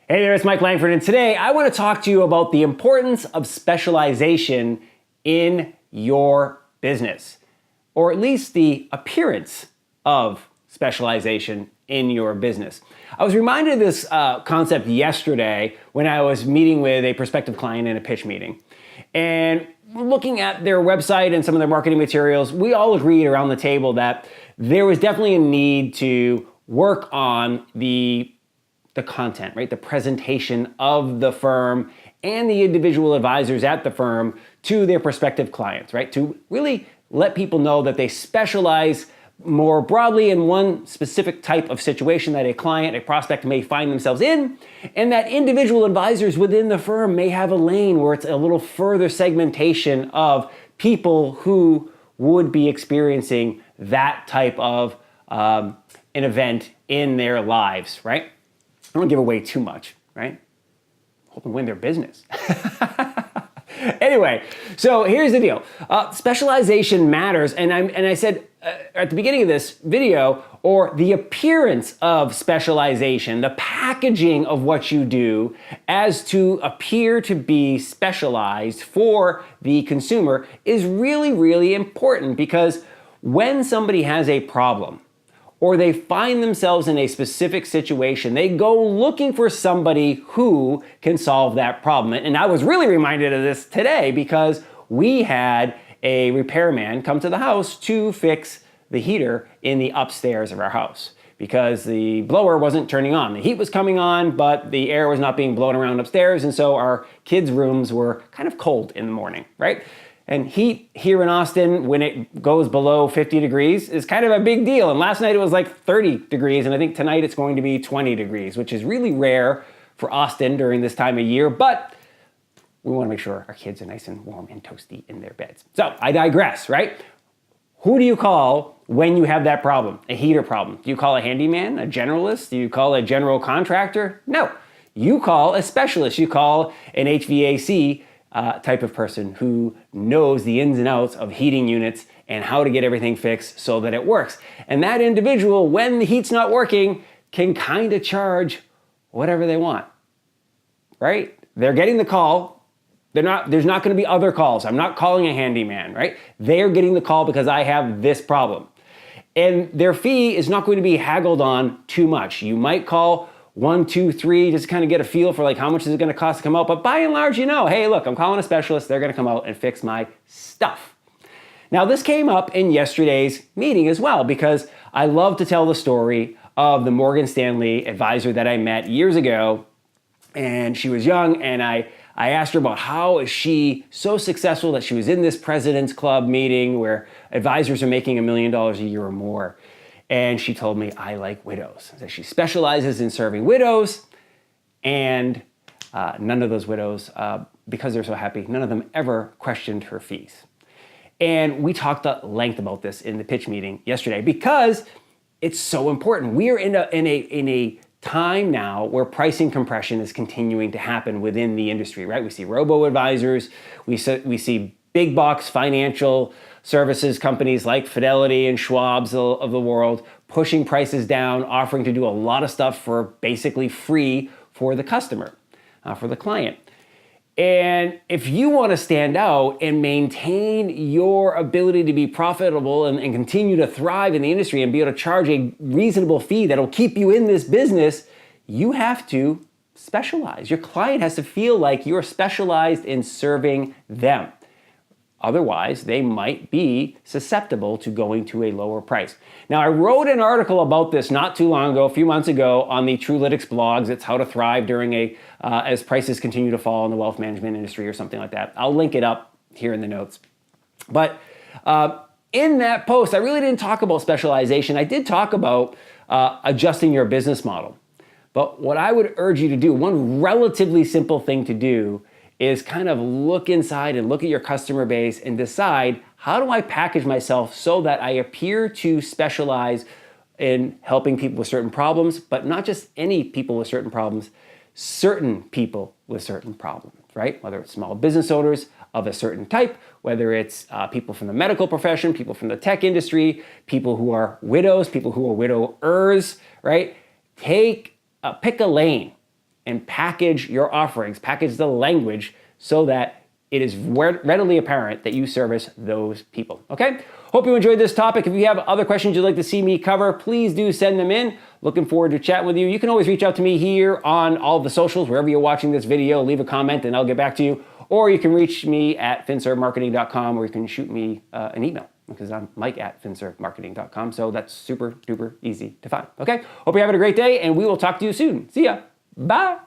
Hey there, it's Mike Langford, and today I want to talk to you about the importance of specialization in your business, or at least the appearance of specialization in your business. I was reminded of this concept yesterday when I was meeting with a prospective client in a pitch meeting. And looking at their website and some of their marketing materials, we all agreed around the table that there was definitely a need to work on the content, right? The presentation of the firm and the individual advisors at the firm to their prospective clients, right? To really let people know that they specialize more broadly in one specific type of situation that a client, a prospect may find themselves in, and that individual advisors within the firm may have a lane where it's a little further segmentation of people who would be experiencing that type of an event in their lives, right? I don't give away too much, right? Hope to win their business. Anyway, so here's the deal. Specialization matters, and I said at the beginning of this video, or the appearance of specialization, the packaging of what you do as to appear to be specialized for the consumer is really, really important, because when somebody has a problem, or they find themselves in a specific situation, they go looking for somebody who can solve that problem. And I was really reminded of this today because we had a repairman come to the house to fix the heater in the upstairs of our house because the blower wasn't turning on. The heat was coming on, but the air was not being blown around upstairs, and so our kids' rooms were kind of cold in the morning, right? And heat here in Austin, when it goes below 50 degrees, is kind of a big deal. And last night it was like 30 degrees, and I think tonight it's going to be 20 degrees, which is really rare for Austin during this time of year, but we want to make sure our kids are nice and warm and toasty in their beds. So I digress, right? Who do you call when you have that problem, a heater problem? Do you call a handyman, a generalist? Do you call a general contractor? No, you call a specialist. You call an HVAC type of person who knows the ins and outs of heating units and how to get everything fixed so that it works. And that individual, when the heat's not working, can kind of charge whatever they want, right? They're getting the call. There's not going to be other calls. I'm not calling a handyman, right? They're getting the call because I have this problem. And their fee is not going to be haggled on too much. You might call 1, 2, 3, just kind of get a feel for like how much is it going to cost to come out. But by and large, you know, hey, look, I'm calling a specialist. They're going to come out and fix my stuff. Now, this came up in yesterday's meeting as well, because I love to tell the story of the Morgan Stanley advisor that I met years ago. And she was young, and I asked her about how is she so successful that she was in this President's Club meeting where advisors are making $1 million a year or more. And she told me, I like widows. So she specializes in serving widows, and none of those widows, because they're so happy, none of them ever questioned her fees. And we talked at length about this in the pitch meeting yesterday because it's so important. We are in a time now where pricing compression is continuing to happen within the industry, right? We see robo-advisors, we see big box financial services companies like Fidelity and Schwab's of the world pushing prices down, offering to do a lot of stuff for basically free for the customer, for the client. And if you want to stand out and maintain your ability to be profitable and continue to thrive in the industry and be able to charge a reasonable fee that'll keep you in this business, you have to specialize. Your client has to feel like you're specialized in serving them. Otherwise, they might be susceptible to going to a lower price. Now, I wrote an article about this not too long ago, a few months ago, on the Truelytics blogs. It's how to thrive during as prices continue to fall in the wealth management industry or something like that. I'll link it up here in the notes. But in that post, I really didn't talk about specialization. I did talk about adjusting your business model. But what I would urge you to do, one relatively simple thing to do, is kind of look inside and look at your customer base and decide, how do I package myself so that I appear to specialize in helping people with certain problems, but not just any people with certain problems, certain people with certain problems, right? Whether it's small business owners of a certain type, whether it's people from the medical profession, people from the tech industry, people who are widows, people who are widowers, right? Pick a lane and package your offerings, package the language so that it is readily apparent that you service those people, okay? Hope you enjoyed this topic. If you have other questions you'd like to see me cover, please do send them in. Looking forward to chatting with you. You can always reach out to me here on all the socials, wherever you're watching this video, leave a comment and I'll get back to you. Or you can reach me at finservmarketing.com, or you can shoot me an email, because I'm Mike at finservmarketing.com. So that's super duper easy to find, okay? Hope you're having a great day and we will talk to you soon. See ya, bye.